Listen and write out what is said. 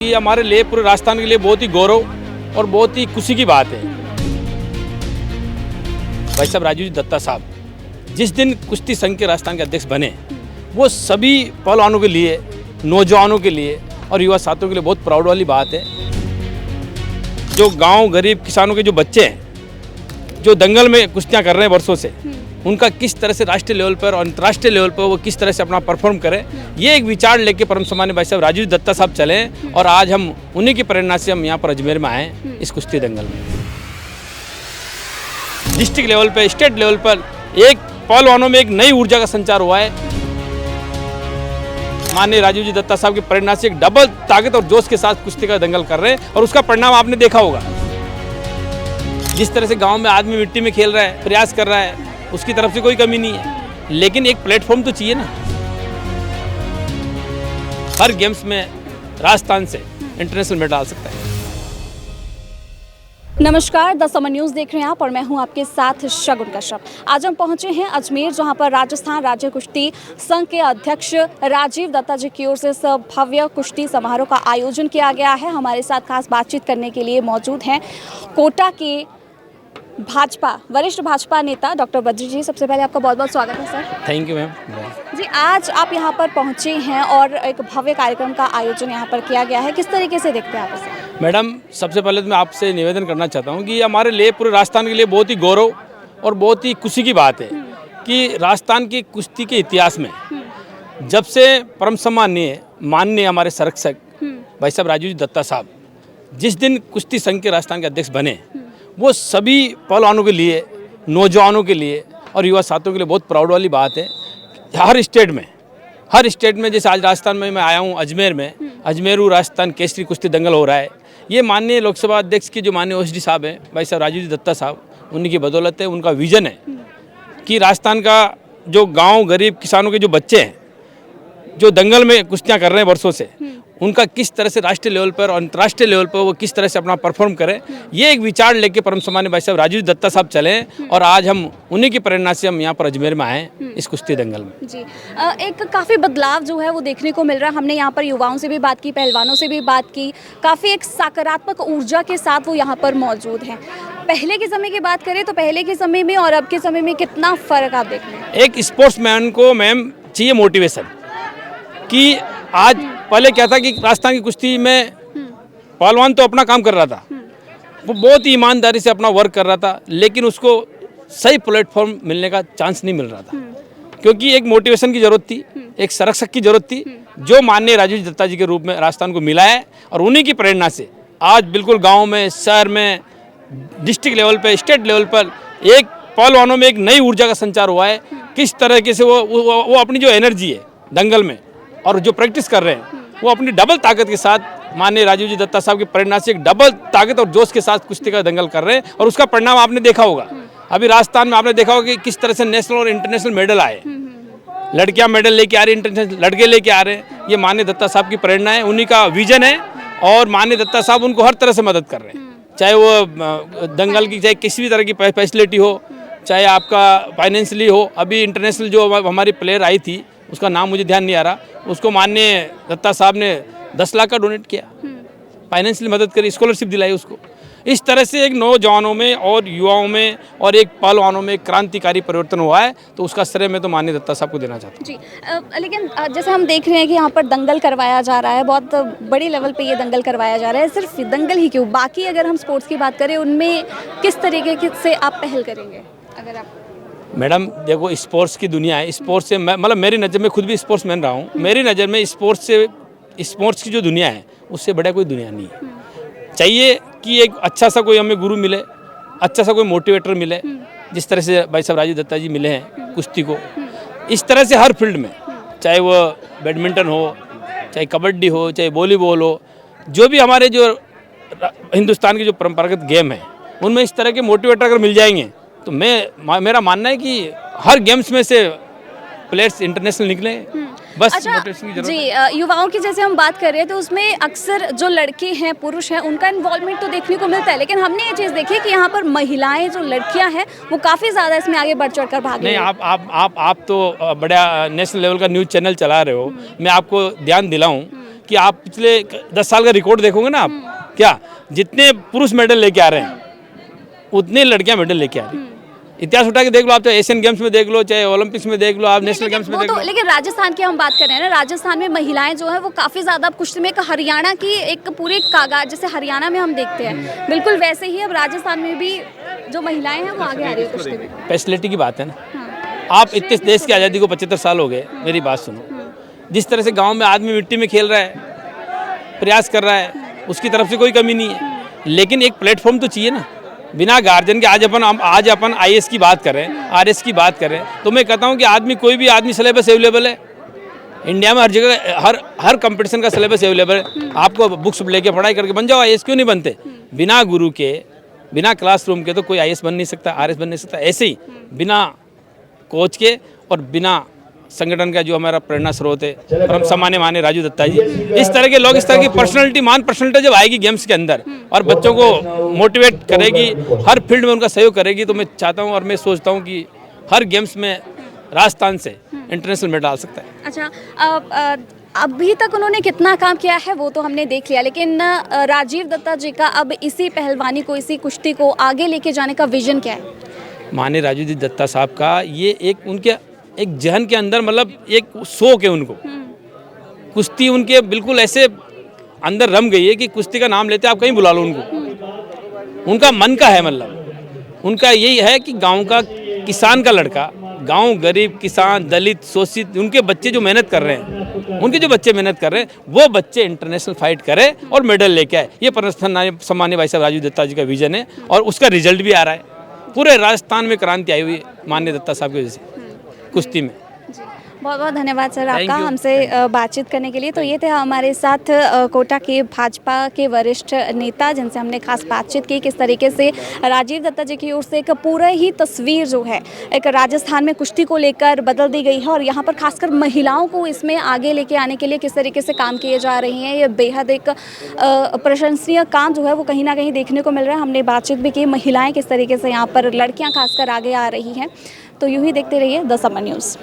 ये हमारे लिए, पूरे राजस्थान के लिए बहुत ही गौरव और बहुत ही खुशी की बात है। भाई साहब राजीव जी दत्ता साहब जिस दिन कुश्ती संघ के राजस्थान के अध्यक्ष बने, वो सभी पहलवानों के लिए, नौजवानों के लिए और युवा साथियों के लिए बहुत प्राउड वाली बात है। जो गांव गरीब किसानों के जो बच्चे हैं, जो दंगल में कुश्तियां कर रहे हैं वर्षों से, उनका किस तरह से राष्ट्रीय लेवल पर और अंतर्राष्ट्रीय लेवल पर वो किस तरह से अपना परफॉर्म करें, ये एक विचार लेके परम सम्मान्य भाई साहब राजीव दत्ता साहब चले। और आज हम उन्हीं की प्रेरणा से हम यहाँ पर अजमेर में आए इस कुश्ती दंगल में। डिस्ट्रिक्ट लेवल पर, स्टेट लेवल पर एक पहलवानों में एक नई ऊर्जा का संचार हुआ है। माननीय राजीव जी दत्ता साहब की प्रेरणा से एक डबल ताकत और जोश के साथ कुश्ती का दंगल कर रहे हैं और उसका परिणाम आपने देखा होगा। जिस तरह से गांव में आदमी मिट्टी में खेल रहा है, प्रयास कर रहा है, उसकी तरफ से कोई कमी नहीं है, लेकिन एक प्लेटफॉर्म तो चाहिए ना। हर गेम्स में राजस्थान से इंटरनेशनल मेडल आ सकता है। नमस्कार, द समर न्यूज़ देख रहे हैं आप और मैं हूं आपके साथ शगुन कश्यप। आज हम पहुंचे हैं अजमेर, जहां पर राजस्थान राज्य कुश्ती संघ के अध्यक्ष राजीव दत्ता जी की ओर से इस भव्य कुश्ती समारोह का आयोजन किया गया है। हमारे साथ खास बातचीत करने के लिए मौजूद हैं कोटा के वरिष्ठ भाजपा नेता डॉक्टर बद्री जी। सबसे पहले आपका बहुत बहुत स्वागत है सर। थैंक यू मैम जी, आज आप यहाँ पर पहुँचे हैं और एक भव्य कार्यक्रम का आयोजन यहाँ पर किया गया है। किस तरीके से देखते हैं आप इसे? मैडम, सबसे पहले तो मैं आपसे निवेदन करना चाहता हूँ कि ये हमारे लिए, पूरे राजस्थान के लिए बहुत ही गौरव और बहुत ही खुशी की बात है कि राजस्थान की कुश्ती के इतिहास में जब से परम सम्माननीय माननीय हमारे संरक्षक भाई साहब राजीव जी दत्ता साहब जिस दिन कुश्ती संघ के राजस्थान के अध्यक्ष बने, वो सभी पहलवानों के लिए, नौजवानों के लिए और युवा साथियों के लिए बहुत प्राउड वाली बात है। हर स्टेट में जैसे आज राजस्थान में मैं आया हूँ अजमेर में, अजमेरू राजस्थान केसरी कुश्ती दंगल हो रहा है। ये माननीय लोकसभा अध्यक्ष के जो माननीय ओएसडी साहब हैं भाई साहब राजीव जी दत्ता साहब, उन्हीं की बदौलत है। उनका विजन है कि राजस्थान का जो गांव गरीब किसानों के जो बच्चे हैं, जो दंगल में कुश्तियां कर रहे हैं वर्षों से, उनका किस तरह से राष्ट्रीय लेवल पर और अंतर्राष्ट्रीय लेवल पर वो किस तरह से अपना परफॉर्म करें, ये एक विचार लेके परम सम्मान्य भाई साहब राजीव दत्ता साहब चले। और आज हम उन्हीं की प्रेरणा से हम यहाँ पर अजमेर में आए इस कुश्ती दंगल में। जी, एक काफ़ी बदलाव जो है वो देखने को मिल रहा है। हमने यहाँ पर युवाओं से भी बात की, पहलवानों से भी बात की, काफ़ी एक सकारात्मक ऊर्जा के साथ वो यहाँ पर मौजूद हैं। पहले के समय की बात करें तो पहले के समय में और अब के समय में कितना फ़र्क आप देख रहे हैं? एक स्पोर्ट्समैन को मैम चाहिए मोटिवेशन कि आज पहले क्या था कि राजस्थान की कुश्ती में पहलवान तो अपना काम कर रहा था, वो बहुत ही ईमानदारी से अपना वर्क कर रहा था, लेकिन उसको सही प्लेटफॉर्म मिलने का चांस नहीं मिल रहा था, क्योंकि एक मोटिवेशन की जरूरत थी, एक संरक्षक की जरूरत थी, जो माननीय राजीव दत्ता जी के रूप में राजस्थान को मिला है। और उन्हीं की प्रेरणा से आज बिल्कुल गाँव में, शहर में, डिस्ट्रिक्ट लेवल पर, स्टेट लेवल पर एक पहलवानों में एक नई ऊर्जा का संचार हुआ है। किस तरीके से वो अपनी जो एनर्जी है दंगल में और जो प्रैक्टिस कर रहे हैं, वो अपनी डबल ताकत के साथ माननीय राजीव जी दत्ता साहब की प्रेरणा से एक डबल ताकत और जोश के साथ कुश्ती का दंगल कर रहे हैं। और उसका परिणाम आपने देखा होगा। अभी राजस्थान में आपने देखा होगा कि किस तरह से नेशनल और इंटरनेशनल मेडल आए। लड़कियां मेडल लेके आ रही, इंटरनेशनल लड़के लेके आ रहे हैं। ये माननीय दत्ता साहब की प्रेरणा है, उन्हीं का विजन है। और माननीय दत्ता साहब उनको हर तरह से मदद कर रहे हैं, चाहे वो दंगल की, चाहे किसी भी तरह की फैसिलिटी हो, चाहे आपका फाइनेंशियली हो। अभी इंटरनेशनल जो हमारी प्लेयर आई थी, उसका नाम मुझे ध्यान नहीं आ रहा, उसको माननीय दत्ता साहब ने 10 लाख का डोनेट किया, फाइनेंशियली मदद करी, स्कॉलरशिप दिलाई उसको। इस तरह से एक नौजवानों में और युवाओं में और एक पहलवानों में क्रांतिकारी परिवर्तन हुआ है, तो उसका श्रेय मैं तो माननीय दत्ता साहब को देना चाहता हूँ। जी, लेकिन जैसे हम देख रहे हैं कि यहाँ पर दंगल करवाया जा रहा है, बहुत बड़ी लेवल पे ये दंगल करवाया जा रहा है। सिर्फ दंगल ही क्यों, बाकी अगर हम स्पोर्ट्स की बात करें, उनमें किस तरीके से आप पहल करेंगे? अगर आप मैडम देखो, स्पोर्ट्स की दुनिया है, स्पोर्ट्स से मतलब मेरी नज़र में, खुद भी स्पोर्ट्स मैन रहा हूँ, मेरी नज़र में स्पोर्ट्स की जो दुनिया है उससे बड़ा कोई दुनिया नहीं है। चाहिए कि एक अच्छा सा कोई हमें गुरु मिले, अच्छा सा कोई मोटिवेटर मिले, जिस तरह से भाई साहब राजीव दत्ता जी मिले हैं कुश्ती को। इस तरह से हर फील्ड में, चाहे वो बैडमिंटन हो, चाहे कबड्डी हो, चाहे वॉलीबॉल हो, जो भी हमारे जो हिंदुस्तान के जो परंपरागत गेम है, उनमें इस तरह के मोटिवेटर अगर मिल जाएंगे तो मेरा मानना है कि हर गेम्स में से प्लेयर्स इंटरनेशनल निकले। बस अच्छा, मोटिवेशन की जरूरत जी, है। युवाओं की जैसे हम बात कर रहे हैं तो उसमें अक्सर जो लड़के हैं, पुरुष हैं, उनका इन्वॉल्वमेंट तो देखने को मिलता है, लेकिन हमने ये चीज़ देखी है कि यहाँ पर महिलाएं जो लड़कियां हैं वो काफ़ी ज़्यादा इसमें आगे बढ़ चढ़ कर भाग रही नहीं, हैं। आप तो बड़ा नेशनल लेवल का न्यूज़ चैनल चला रहे हो, मैं आपको ध्यान दिलाऊं कि आप पिछले 10 साल का रिकॉर्ड देखोगे ना आप, क्या जितने पुरुष मेडल लेके आ रहे हैं उतने लड़कियां मेडल लेके आ रही हैं। इतिहास उठा के देख लो आप, चाहे एशियन गेम्स में देख लो, चाहे ओलंपिक्स में देख लो, आप नेशनल गेम्स में देख लो। लेकिन राजस्थान की हम बात कर रहे हैं ना, राजस्थान में महिलाएं जो है वो काफ़ी ज़्यादा कुश्ती में एक हरियाणा की एक पूरे कागाज, जैसे हरियाणा में हम देखते हैं बिल्कुल वैसे ही अब राजस्थान में भी जो महिलाएं हैं वो आगे आ रही है कुश्ती में। फैसिलिटी की बात है ना। आप इतने देश की आज़ादी को 75 साल हो गए, मेरी बात सुनो, जिस तरह से गाँव में आदमी मिट्टी में खेल रहा है, प्रयास कर रहा है, उसकी तरफ से कोई कमी नहीं है, लेकिन एक प्लेटफॉर्म तो चाहिए ना। बिना गार्जियन के आज अपन आईएएस की बात करें, आरएस की बात करें, तो मैं कहता हूं कि आदमी, कोई भी आदमी सिलेबस अवेलेबल है इंडिया में, हर जगह हर कंपटीशन का सिलेबस अवेलेबल है। आपको बुक्स लेके पढ़ाई करके बन जाओ आईएएस, क्यों नहीं बनते? बिना गुरु के, बिना क्लासरूम के तो कोई आईएएस बन नहीं सकता, आरएस बन नहीं सकता। ऐसे ही बिना कोच के और बिना संगठन का जो हमारा प्रेरणा स्रोत है, परम सम्मान्य माने राजू दत्ता जी, इस तरह के लोग, इस तरह की पर्सनालिटी जब आएगी गेम्स के अंदर और बच्चों को मोटिवेट करेगी, हर फील्ड में उनका सहयोग करेगी, तो मैं चाहता हूं और मैं सोचता हूं कि हर गेम्स में राजस्थान से इंटरनेशनल मेडल आ सकता है। अच्छा, अभी तक उन्होंने कितना काम किया है वो तो हमने देख लिया, लेकिन राजीव दत्ता जी का अब इसी पहलवानी को, इसी कुश्ती को आगे लेके जाने का विजन क्या है? माने राजू जी दत्ता साहब का ये एक, उनके एक जहन के अंदर मतलब एक शौक है उनको, कुश्ती उनके बिल्कुल ऐसे अंदर रम गई है कि कुश्ती का नाम लेते आप कहीं बुला लो उनको, उनका मन का है, मतलब उनका यही है कि गांव का किसान का लड़का, गांव गरीब किसान दलित शोषित, उनके बच्चे जो मेहनत कर रहे हैं, उनके जो बच्चे मेहनत कर रहे हैं, वो बच्चे इंटरनेशनल फाइट करें और मेडल लेके आए। ये परम सम्मान्य भाई साहब राजू दत्ता जी का विजन है और उसका रिजल्ट भी आ रहा है। पूरे राजस्थान में क्रांति आई हुई है माननीय दत्ता साहब की वजह से कुश्ती में। बहुत बहुत धन्यवाद सर आपका हमसे बातचीत करने के लिए। तो ये थे हमारे साथ कोटा के भाजपा के वरिष्ठ नेता, जिनसे हमने खास बातचीत की किस तरीके से राजीव दत्ता जी की ओर से एक पूरा ही तस्वीर जो है एक राजस्थान में कुश्ती को लेकर बदल दी गई है और यहाँ पर खासकर महिलाओं को इसमें आगे लेके आने के लिए किस तरीके से काम किए जा रहे हैं। ये बेहद एक प्रशंसनीय काम जो है वो कहीं ना कहीं देखने को मिल रहा है। हमने बातचीत भी की, महिलाएँ किस तरीके से यहाँ पर, लड़कियाँ खासकर आगे आ रही हैं। तो यूँ ही देखते रहिए द समर न्यूज़।